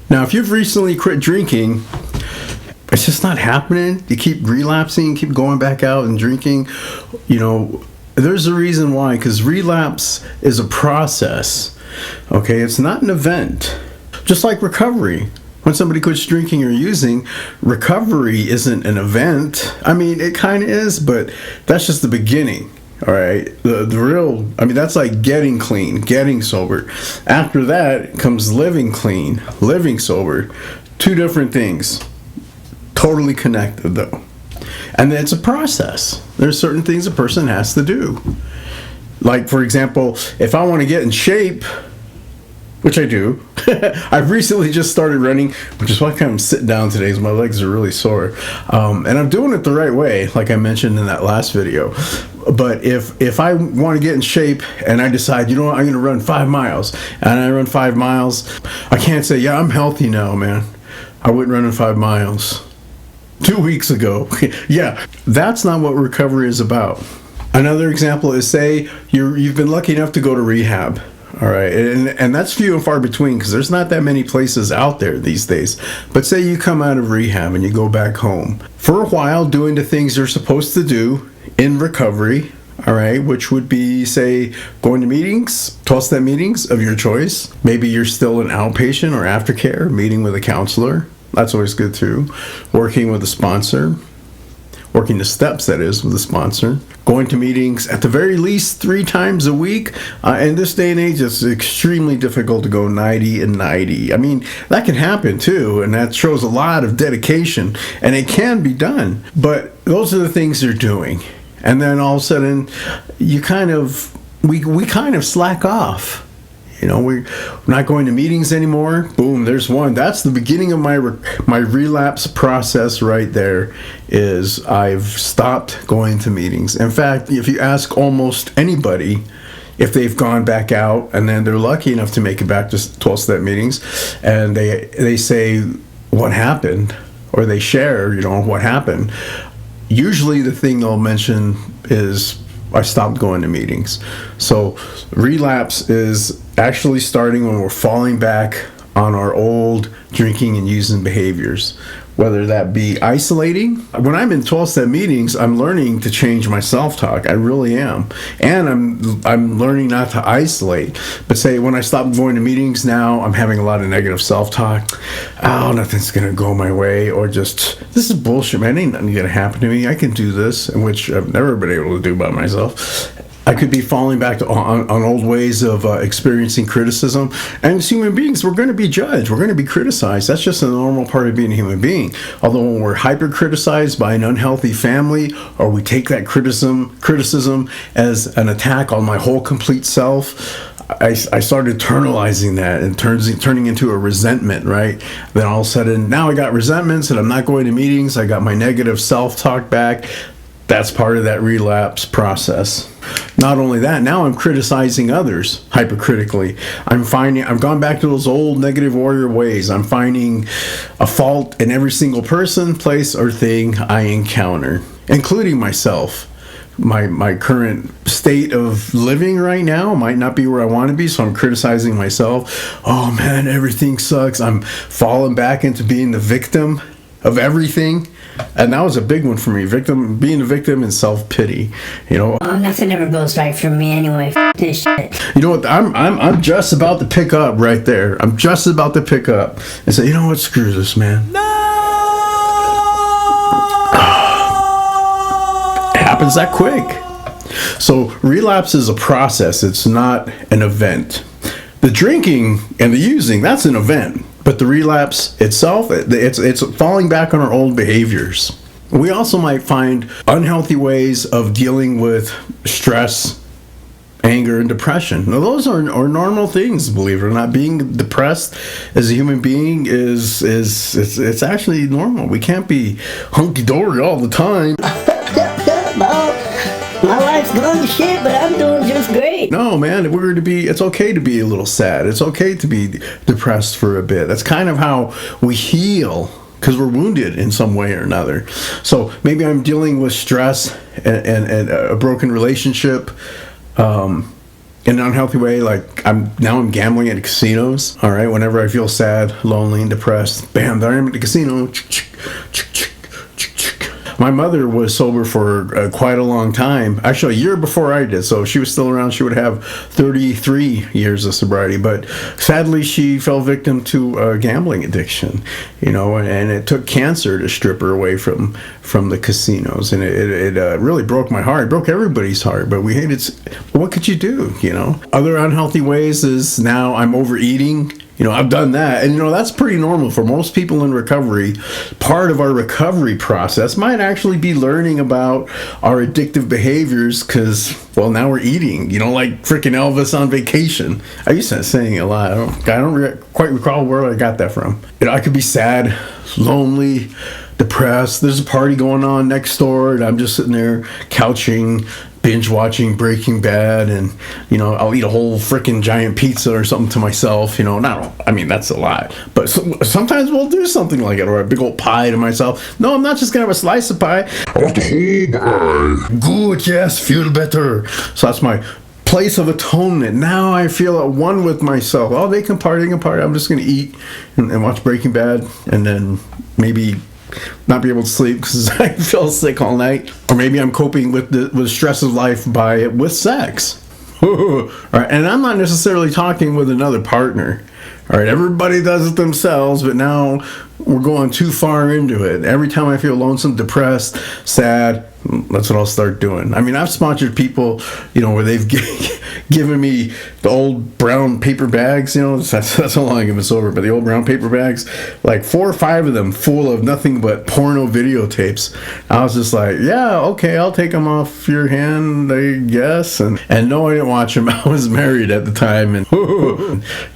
Now, if you've recently quit drinking, it's just not happening. You keep relapsing, keep going back out and drinking. There's a reason why, because relapse is a process. Okay, it's not an event. Just like recovery. When somebody quits drinking or using, recovery isn't an event. I mean, it kind of is, but that's just the beginning. All right, the real, that's like getting clean, getting sober. After that comes living clean, living sober. Two different things. Totally connected, though. And it's a process. There's certain things a person has to do. Like, for example, if I want to get in shape, which I do. I've recently just started running, which is why I'm kind of sitting down today because my legs are really sore. And I'm doing it the right way, like I mentioned in that last video. But if I want to get in shape and I decide, I'm going to run 5 miles, and I run 5 miles, I can't say, yeah, I'm healthy now, man. I wouldn't run in 5 miles 2 weeks ago. Yeah, that's not what recovery is about. Another example is, say you've been lucky enough to go to rehab. All right, and that's few and far between because there's not that many places out there these days. But say you come out of rehab and you go back home. For a while, doing the things you're supposed to do in recovery, all right, which would be, say, going to meetings, 12-step meetings of your choice. Maybe you're still an outpatient or aftercare, meeting with a counselor. That's always good too. Working with a sponsor. Working the steps, that is, with a sponsor. Going to meetings at the very least 3 times a week. In this day and age, it's extremely difficult to go 90 and 90. I mean, that can happen too, and that shows a lot of dedication, and it can be done. But those are the things they're doing. And then all of a sudden, we kind of slack off. We're not going to meetings anymore. Boom, there's one. That's the beginning of my relapse process right there, is I've stopped going to meetings. In fact, if you ask almost anybody if they've gone back out and then they're lucky enough to make it back to 12-step meetings, and they say what happened, or they share, what happened, usually the thing they'll mention is, I stopped going to meetings. So relapse is actually starting when we're falling back on our old drinking and using behaviors, whether that be isolating. When I'm in 12-step meetings, I'm learning to change my self-talk. I really am. And I'm learning not to isolate. But say when I stop going to meetings now, I'm having a lot of negative self-talk. Oh, nothing's going to go my way. Or just, this is bullshit, man. Ain't nothing going to happen to me. I can do this, which I've never been able to do by myself. I could be falling back on old ways of experiencing criticism. And as human beings, we're going to be judged. We're going to be criticized. That's just a normal part of being a human being. Although when we're hyper-criticized by an unhealthy family, or we take that criticism as an attack on my whole complete self, I started internalizing that and turning into a resentment, right? Then all of a sudden, now I got resentments and I'm not going to meetings. I got my negative self-talk back. That's part of that relapse process. Not only that, now I'm criticizing others hypercritically. I've gone back to those old negative warrior ways. I'm finding a fault in every single person, place, or thing I encounter, including myself. My current state of living right now might not be where I want to be, so I'm criticizing myself. Oh man, everything sucks. I'm falling back into being the victim of everything. And that was a big one for me, being a victim and self-pity. Nothing ever goes right for me anyway. This shit. You know what? I'm just about to pick up right there. I'm just about to pick up and say, you know what? Screw this, man. No! It happens that quick. So relapse is a process. It's not an event. The drinking and the using, that's an event. But the relapse itself, it's falling back on our old behaviors. We also might find unhealthy ways of dealing with stress, anger, and depression. Now, those are normal things, believe it or not. Being depressed as a human being it's actually normal. We can't be hunky-dory all the time. My life's gone to shit, but I'm doing just great. No, man, it's okay to be a little sad. It's okay to be depressed for a bit. That's kind of how we heal, because we're wounded in some way or another. So maybe I'm dealing with stress and a broken relationship, in an unhealthy way. Like I'm gambling at casinos. All right, whenever I feel sad, lonely, and depressed, bam, there I am at the casino. My mother was sober for quite a long time, actually a year before I did, so if she was still around, she would have 33 years of sobriety, but sadly she fell victim to a gambling addiction, and it took cancer to strip her away from the casinos, and it really broke my heart. It broke everybody's heart, but what could you do, Other unhealthy ways is now I'm overeating. I've done that. And, that's pretty normal for most people in recovery. Part of our recovery process might actually be learning about our addictive behaviors because, now we're eating, like freaking Elvis on vacation. I used to saying it a lot. I don't quite recall where I got that from. I could be sad, lonely, depressed. There's a party going on next door and I'm just sitting there couching, binge watching Breaking Bad, and I'll eat a whole freaking giant pizza or something to myself. That's a lot, but sometimes we'll do something like it, or a big old pie to myself. No, I'm not just gonna have a slice of pie. I want the whole pie. Good, yes, feel better. So that's my place of atonement. Now I feel at one with myself. Oh, they can party. I'm just gonna eat and watch Breaking Bad, and then maybe not be able to sleep because I feel sick all night, or maybe I'm coping with the stress of life with sex. All right, and I'm not necessarily talking with another partner. All right, everybody does it themselves, but now we're going too far into it. Every time I feel lonesome, depressed, sad, that's what I'll start doing. I've sponsored people, where they've given me the old brown paper bags, that's how long I've been sober, but the old brown paper bags, like 4 or 5 of them full of nothing but porno videotapes. I was just like, yeah, okay, I'll take them off your hand, I guess. And no, I didn't watch them. I was married at the time, and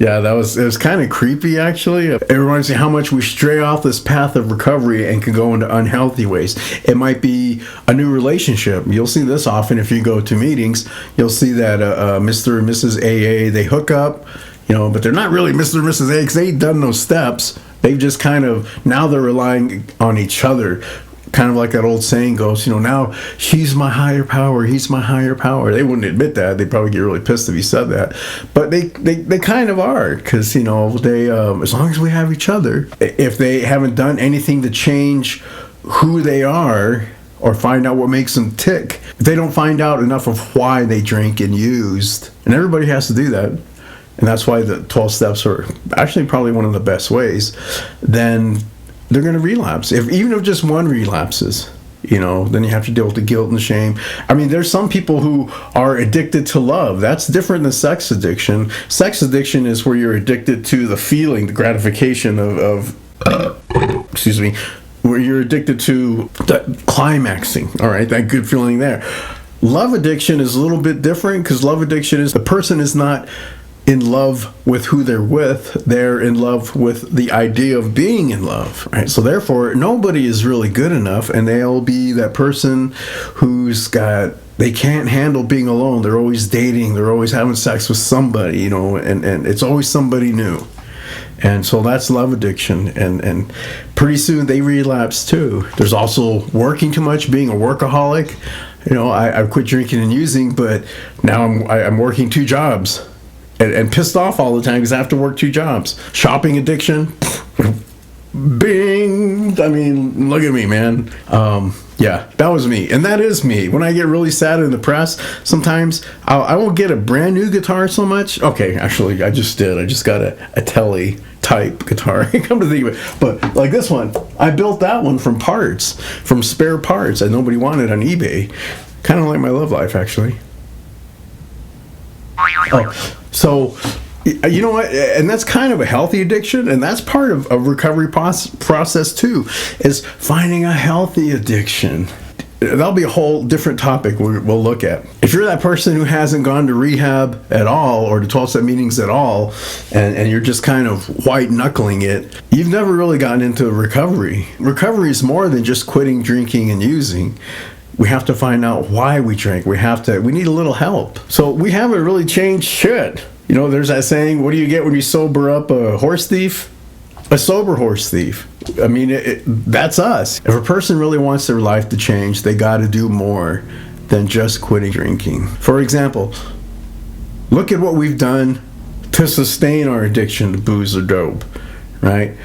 yeah, it was kind of creepy, actually. It reminds me how much we stray off this path of recovery and can go into unhealthy ways. It might be a new relationship. You'll see this often if you go to meetings. You'll see that Mr. and Mrs. AA, they hook up, but they're not really Mr. and Mrs. A because they ain't done those steps. They've just now they're relying on each other. Kind of like that old saying goes, now she's my higher power, he's my higher power. They wouldn't admit that. They'd probably get really pissed if he said that. But they kind of are, because, they, as long as we have each other, if they haven't done anything to change who they are or find out what makes them tick, if they don't find out enough of why they drink and used, and everybody has to do that, and that's why the 12 steps are actually probably one of the best ways, then they're going to relapse. Even if just one relapses, then you have to deal with the guilt and the shame. There's some people who are addicted to love. That's different than sex addiction. Sex addiction is where you're addicted to the feeling, the gratification of excuse me, where you're addicted to the climaxing, all right, that good feeling there. Love addiction is a little bit different, because love addiction is the person is not in love with who they're with, they're in love with the idea of being in love, right? So therefore, nobody is really good enough, and they'll be that person they can't handle being alone. They're always dating, they're always having sex with somebody, and it's always somebody new. And so that's love addiction, and pretty soon they relapse too. There's also working too much, being a workaholic. I quit drinking and using, but now I'm working 2 jobs and pissed off all the time because I have to work 2 jobs. Shopping addiction, bing. Look at me, man. Yeah, that was me, and that is me. When I get really sad and depressed, sometimes I won't get a brand new guitar so much. Okay, actually, I just did. I just got a Tele type guitar. Come to think of it, but like this one, I built that one from spare parts that nobody wanted on eBay. Kind of like my love life, actually. Oh, so you know what? And that's kind of a healthy addiction, and that's part of a recovery process too, is finding a healthy addiction. That'll be a whole different topic we'll look at. If you're that person who hasn't gone to rehab at all, or to 12-step meetings at all, and you're just kind of white-knuckling it, you've never really gotten into recovery. Recovery is more than just quitting drinking and using. We have to find out why we drink. We need a little help. So we haven't really changed shit. There's that saying, what do you get when you sober up a horse thief? A sober horse thief. That's us. If a person really wants their life to change, they got to do more than just quitting drinking. For example, Look at what we've done to sustain our addiction to booze or dope, right?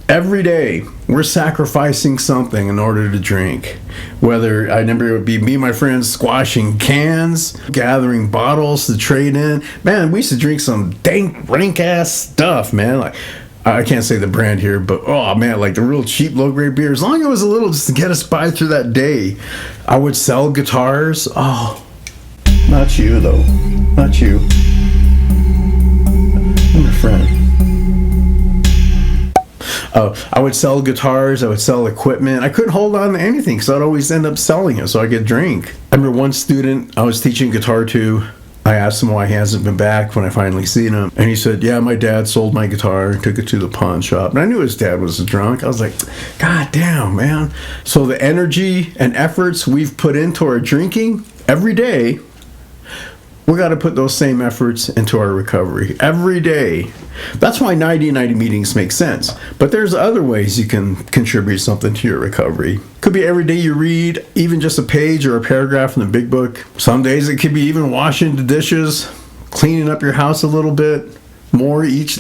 Every day, we're sacrificing something in order to drink. Whether I remember it would be me and my friends squashing cans, gathering bottles to trade in. Man, we used to drink some dank, rank-ass stuff, man. Like, I can't say the brand here, but oh man, like the real cheap, low-grade beer. As long as it was a little just to get us by through that day. I would sell guitars. Oh, not you though. Not you. I'm your friend. I would sell guitars, I would sell equipment. I couldn't hold on to anything because I'd always end up selling it so I could drink. I remember one student I was teaching guitar to, I asked him why he hasn't been back when I finally seen him. And he said, yeah, my dad sold my guitar and took it to the pawn shop. And I knew his dad was a drunk. I was like, God damn, man. So the energy and efforts we've put into our drinking every day, we got to put those same efforts into our recovery every day. That's why 90-90 meetings make sense. But there's other ways you can contribute something to your recovery. Could be every day you read, even just a page or a paragraph in the big book. Some days it could be even washing the dishes, cleaning up your house a little bit more each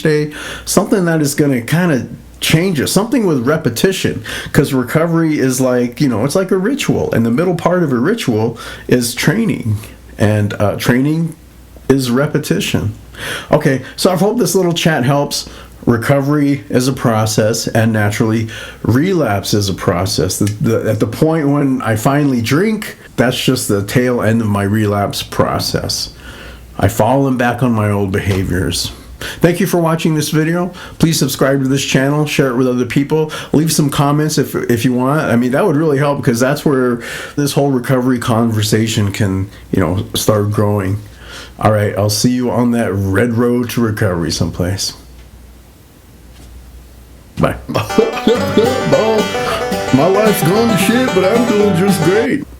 day. Something that is going to kind of changes, something with repetition, because recovery is like, it's like a ritual, and the middle part of a ritual is training, and training is repetition. Okay, so I hope this little chat helps. Recovery is a process, and naturally relapse is a process. At the point when I finally drink, that's just the tail end of my relapse process. I've fallen back on my old behaviors. Thank you for watching this video. Please subscribe to this channel, share it with other people, leave some comments if you want. I mean, that would really help, because that's where this whole recovery conversation can, start growing. All right, I'll see you on that red road to recovery someplace. Bye. My life's gone to shit, but I'm doing just great.